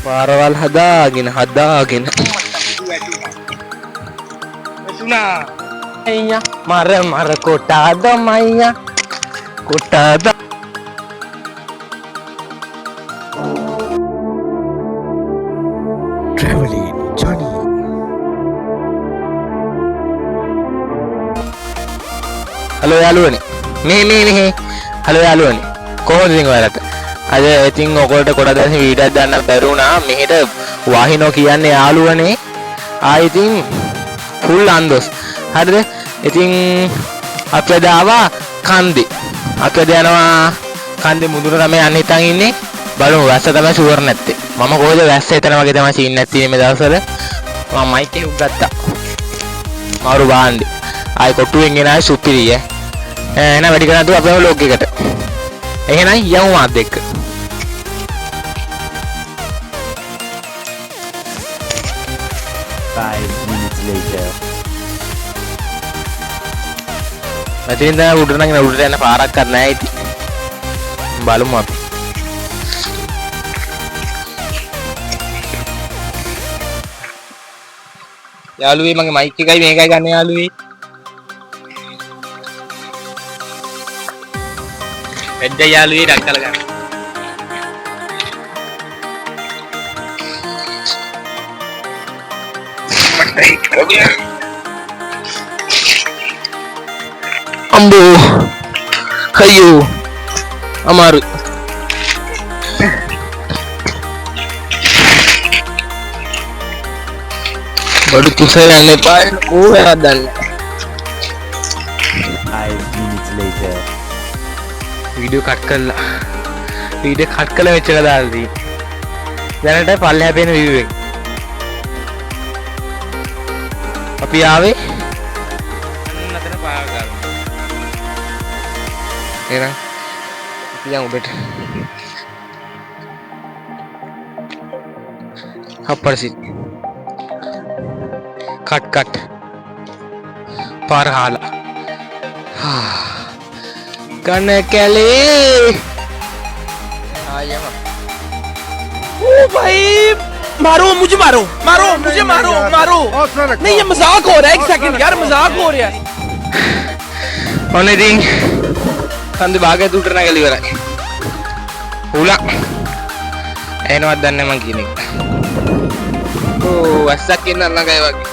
පාරවල් හදාගෙන අයියා මර කොටාද මයියා කොටාද traveling journey halo යාළුවනේ මේ halo යාළුවනේ කොහොමද ඉතින් ඔයාලට අද ඉතින් ඔයගොල්ලෝ කොට දැන් වීඩියෝක් දාන්න බැරුණා මෙහෙට වාහිනෝ කියන්නේ යාළුවනේ ආයි ඉතින් ෆුල් අන්දොස් හරිද ඉතින් අපේ දාවා කන්දේ අපේ යනවා කන්දේ මුදුන තමයි යන්න හිතන් ඉන්නේ බලමු වැස්ස තමයි ෂුවර් නැත්තේ මම කොහෙද වැස්ස එතන වගේ තමයි සීන් නැති මේ දවස්වල මම මයික් එක උගත්තා මාරු බාන්නේ ආයි කොටුවෙන් එනයි සුපිරිය එහෙනම් වැඩි කරන්න දු අපේ vlog එකට එහෙනම් යමු මාත් එක්ක 5 minutes later. මතින් දැන් උඩට නගින උඩට යන පාරක් අර නැහැ ඉතින් බලමු අපි යාළුවේ මගේ මයික් එකයි මේකයි ගන්න යාළුවේ එද්ද යාළුවේ ඩක්කල ගන්න ambo kayu amaru baru tusayane paen ko hadaන්න 5 minutes later. video cut කළා මෙච්චර දාලා දී දැනට පල්ලෙහා පේන view එක අපි ආවේ නතර පාර ගාලා එහෙනම් අපි යමු උඩට හප්පරසි කට් පාර හාලා කන කැලේ ආයම ओ भाई मारो मुझे मारो नहीं ये मजाक हो रहा है एक सेकंड यार मजाक हो रहा है ඔන්න ඉතින් කන්ද භාගය දුටට නැගලා ඉවරයි උලා එනවත් දන්නේ මං කියන එක ඕ වැස්සක් ඉන්න ළඟයි වගේ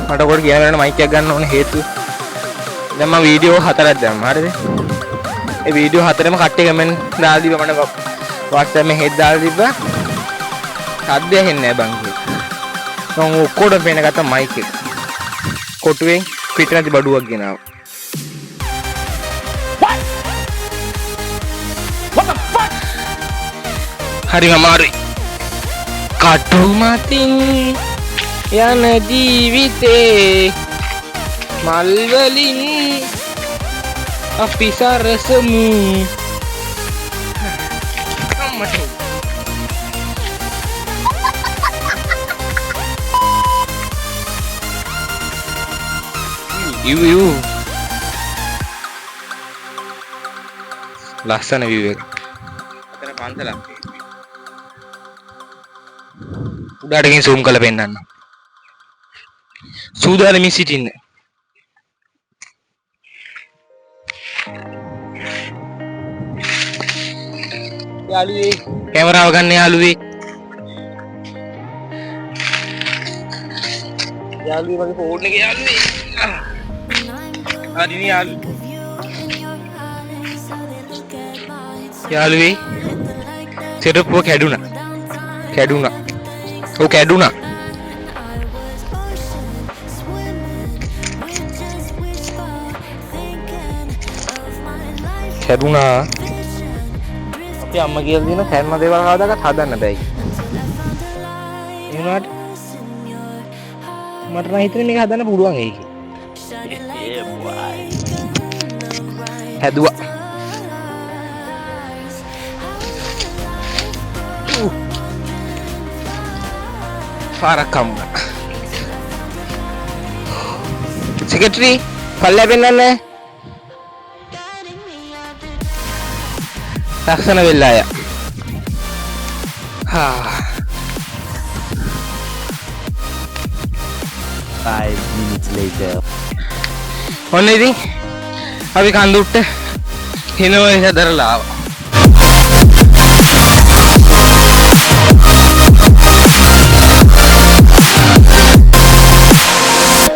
මට කොට ගියා වෙනකොට මයික් එකක් ගන්න ඕනේ හේතුව දැන් මම වීඩියෝ 4ක් දැම්මා හරිද ඒ වීඩියෝ 4ෙම කට්ටිය කමෙන්ට් දාලා දීපා මට WhatsApp එකේ හෙඩ් දාලා දීපා සද්ද ඇහෙන්නේ නැහැ බං කියලා මම ඔක්කොටම පේන ගත්ත මයික් එක කොටුවෙන් පිට නැති බඩුවක් ගෙනාවා හරි අමාරුයි කටු මතින් යන ජීවිතේ මල් වලින් අපි සරසමු අම්මට යු ලස්සන view එක අතන පන්සලක් උඩට ගිහින් zoom කරලා පෙන්නන්න සූදානමින් සිටින්න යාළුවේ කැමරාව ගන්න යාළුවේ මගේ ෆෝන් එකේ යාළුවේ හරිනේ යාළුවේ සෙටප් එක කැඩුනා ඔව් කැඩුනා අපි අම්මා කියලා දින කැරන දේවල් හදාගත්ත හදන්න බෑයි ඒ වුණාට මට නම් හිතෙන්නේ මේක හදන්න පුළුවන් ඒකේ හැදුවා පාරක් කම්බුණා සෙක්‍රටරි පල්ලෙ පෙන්නන්නේ ලක්ෂණ වෙලා ය. Five minutes later. ඔන්න ඉතින් අපි කන්දුට්ට හිනෝයි හදරලා ආවා.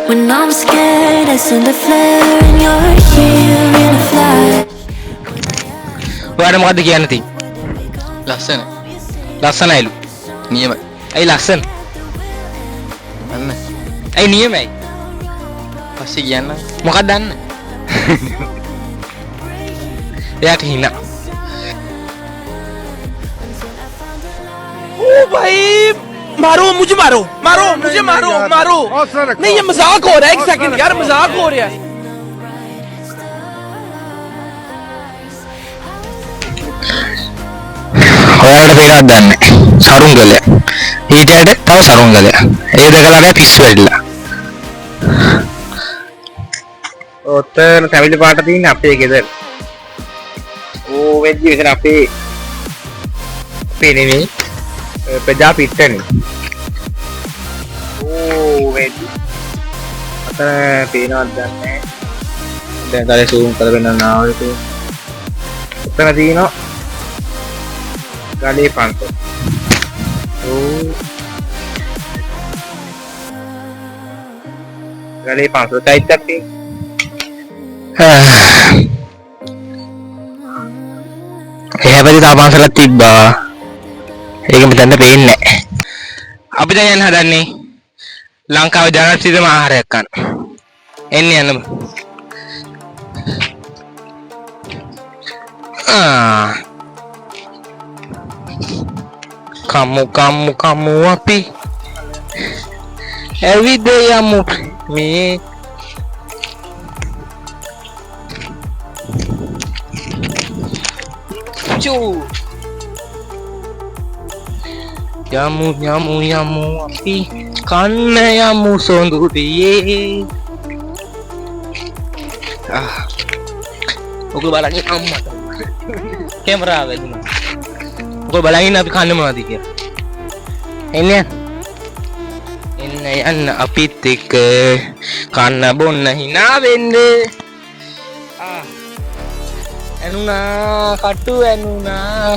When I'm scared, I send a flare and you're here in a flash. ඔයාට මොකද්ද කියන්න තියෙන්නේ? ලස්සන ලස්සනයිලු. නියමයි ඇයි ලස්සන? අන්න ඇයි නියමයි? පස්සේ කියන්න මොකක්ද දන්න? එයාට හිනා. ओ भाई मारो मुझे मारो मारो मुझे मारो मारो नहीं ये मजाक हो रहा है एक सेकंड यार मजाक हो रहा है ඔයාලට පේනවද දන්නේ? සරුංගලය. ඊටයට තව සරුංගලය. ඒ දෙකලට පිස්සු වෙලා. ඔතන ෆැමිලි පාට තියෙන අපේ ගෙදර. ඕ වෙද්දි විතර අපේ නෙමෙයි. ප්‍රජා පිට්ටනේ. ඕ වෙද්දි. අතන පේනවද දන්නේ? දැන් තාලේ zoom කරගෙන ආවද? ඔතන තියෙනවා ගලේ පන්සල. ගලේ පන්සල චෛත්‍යයක් තියෙනවා. එහෙම පරිදි තා පන්සලක් තිබ්බා. ඒක මෙතන පේන්නේ නැහැ. අපි දැන් යන්න හදන්නේ ලංකාවේ ජනප්‍රියම ආහාරයක් ගන්න. එන්න යන්න. kamu api everyday yamu me cu yamu api kanna yamu sonduriye ඔක බලන්නේ අම්මට කැමරාව වැදුනා. ඔක බලන්නේ අපි කන්නේ මොනවද කියලා. එන්න යන්න අපිත් එක්ක කන්න බොන්න hina වෙන්න. ඇනුනා කටු ඇනුනා.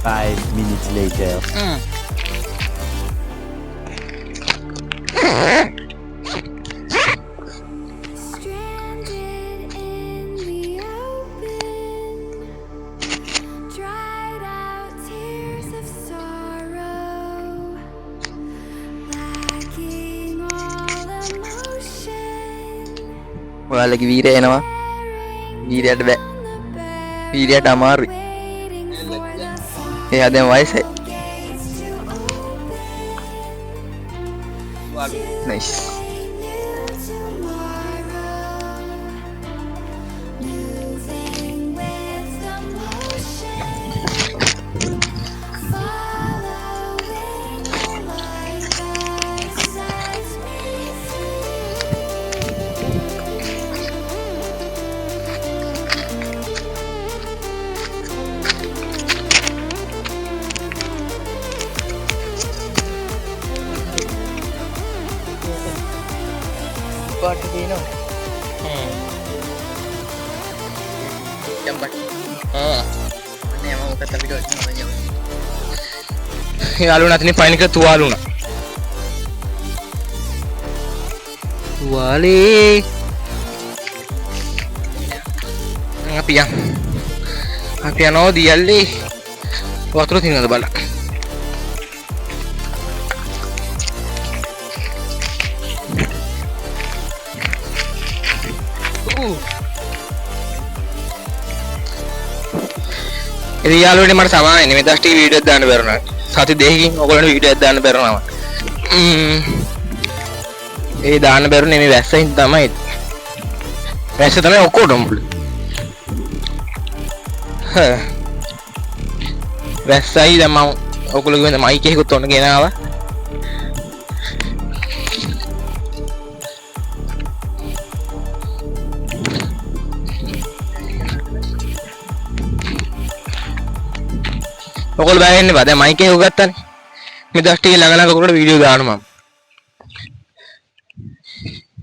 Five minutes later. Stranded in the open, dried out tears of sorrow, lacking all emotion, ඔයාලගේ වීරය එනවා වීරයට බෑ වීරයට අමාරුයි එයා දැන් වයසයි nice moving with the motion, following the light that sets me පාට දිනනවා ජම්බට් නේ මම ඔකට අපිට වටිනවා මම යාළුවෝ නැතිනේ ෆයින් එක තුවාල වුණා. තුවාලේ අපි යනවා දියල්ලේ වතුර තියනද බලන්න. ඉතින් යාළුවනේ මට සමාවෙන්නේ මේ දවස් ටික වීඩියෝ එකක් දාන්න බැරුණා. සති දෙකකින් ඔයගොල්ලන්ට වීඩියෝ එකක් දාන්න බැරුණා. ඒ දාන්න බැරුනේ මේ වැස්සෙන් තමයි. වැස්ස තමයි ඔක්කොටම මුල. වැස්සයි දැන් මම ඔයගොල්ලෝ කියන මයික් එකකුත් ඔන්න ගෙනාවා. ඔයගොල්ලෝ බය වෙන්න බෑ. දැන් මයික් එක ගත්තානේ. මේ දවස් ටික ළඟ ළඟ ඔයගොල්ලෝ වීඩියෝ දානවා මම.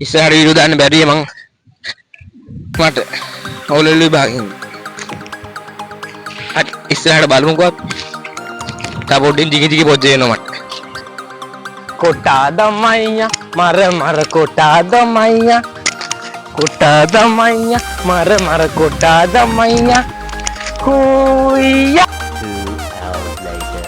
ඉස්සරහට වීඩියෝ දාන්න බැරිය මං මට ඔයගොල්ලෝ භාගෙන්. හරි ඉස්සරහට බලමුකෝ. තා පොඩ්ඩින් දිග දිග පොජ්ජ වෙනවා මට. කොටා දමයියා මර කොටා දමයියා. කොටා දමයියා මර කොටා දමයියා. කුයියා 2 hours later.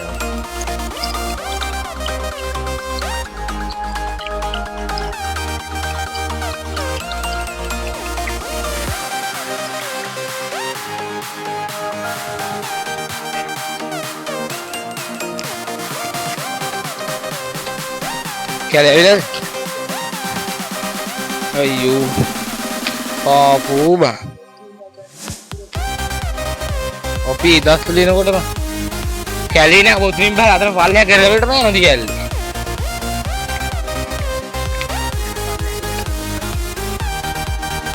කැලේ අයියෝ පාපුබා ඔපි දස් ලිනකොටම කැලේ නෑ මුස්ලිම් බල අතර පල්ලයක් කරවලටම යනදි කැලේ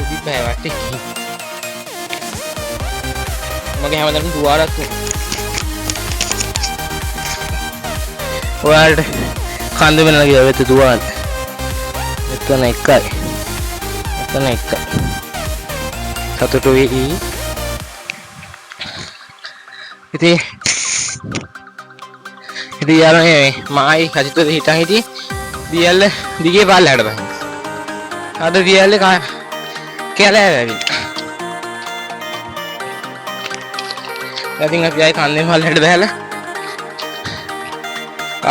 ඉතින් බෑ වටේ මගේ හැමදාම දුවාරක් ඔයාලට කන්ද වෙනලා ගියා වෙත දුවාන මෙතන එකයි සතුටු වෙයි ඉතින් යාළුවනේ මායි කජිතෝ හිටන් හිටියේ දියල්ල දිගේ පාල්ලයට බහින් අද දියල්ල කැලෑ වැවි ඉතින් අපි ආයි කන්දේ පාල්ලයට බහැලා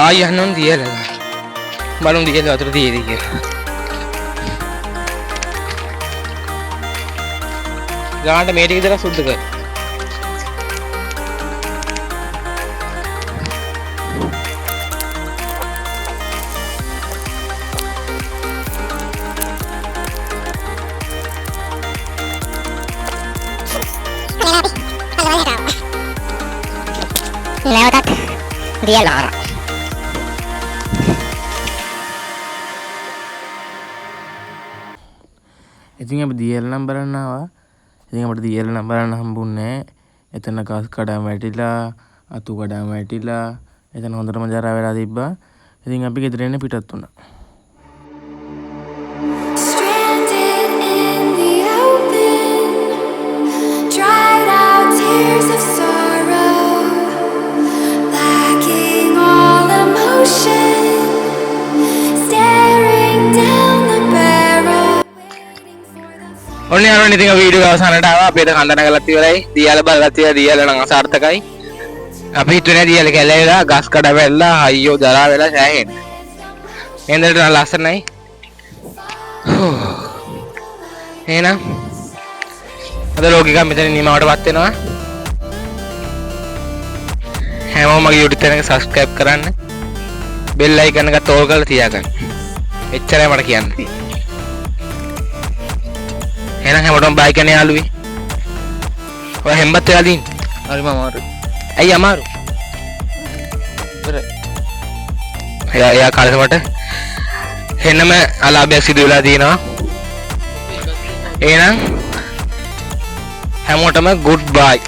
ආයි යන්න දියල්ල බලමු දියල්ල වතුර තියෙදි කියලා ගානට මේ ටික විතර සුද්ධ කර lewat dia lara ඉතින් අපි දියල් නම් බලන්න ආවා. ඉතින් අපිට දියල් නම් බලන්න හම්බුන්නේ නැහැ. එතන ගස් කඩාම වැටිලා, අතු කඩාම වැටිලා, එතන හොඳටම ජරා වෙලා තිබ්බා. ඉතින් අපි ගෙදර එන්න පිටත් වුණා. Stranded in the open, dried out tears of sorrow, lacking all emotion, staring down the barrel, waiting for the ඔන්න යාළුවනේ ඉතින් වීඩියෝ අවසානට ආවා. අපි කන්ද නැගලත් ඉවරයි. දියල බලලත් ඉවරයි. දියල නම් අසාර්ථකයි. අපි හිතුවේ නෑ දියල කැලේලා ගස් කඩ වැල්ලා අයියෝ දරා වෙලා සෑහෙන්න. එන්දරට නම් ලස්සනයි. එහෙනම් අද ලෝකිකා මෙතන නිමාවටපත් වෙනවා. හැමෝම මගේ YouTube channel එක subscribe කරන්න. bell icon එක තෝල් කරලා තියාගන්න. එච්චරයි මට කියන්න තියෙන්නේ. එහෙනම් හැමෝටම බයි කියන්නේ යාළුවෝ. ඔය හෙම්බත් වෙලා දින්. හරිම අමාරුයි. ඇයි අමාරු? එයා කාලෙකට එන්නම අලාභයක් සිදු වෙලා තියෙනවා. එහෙනම් හැමෝටම good bye.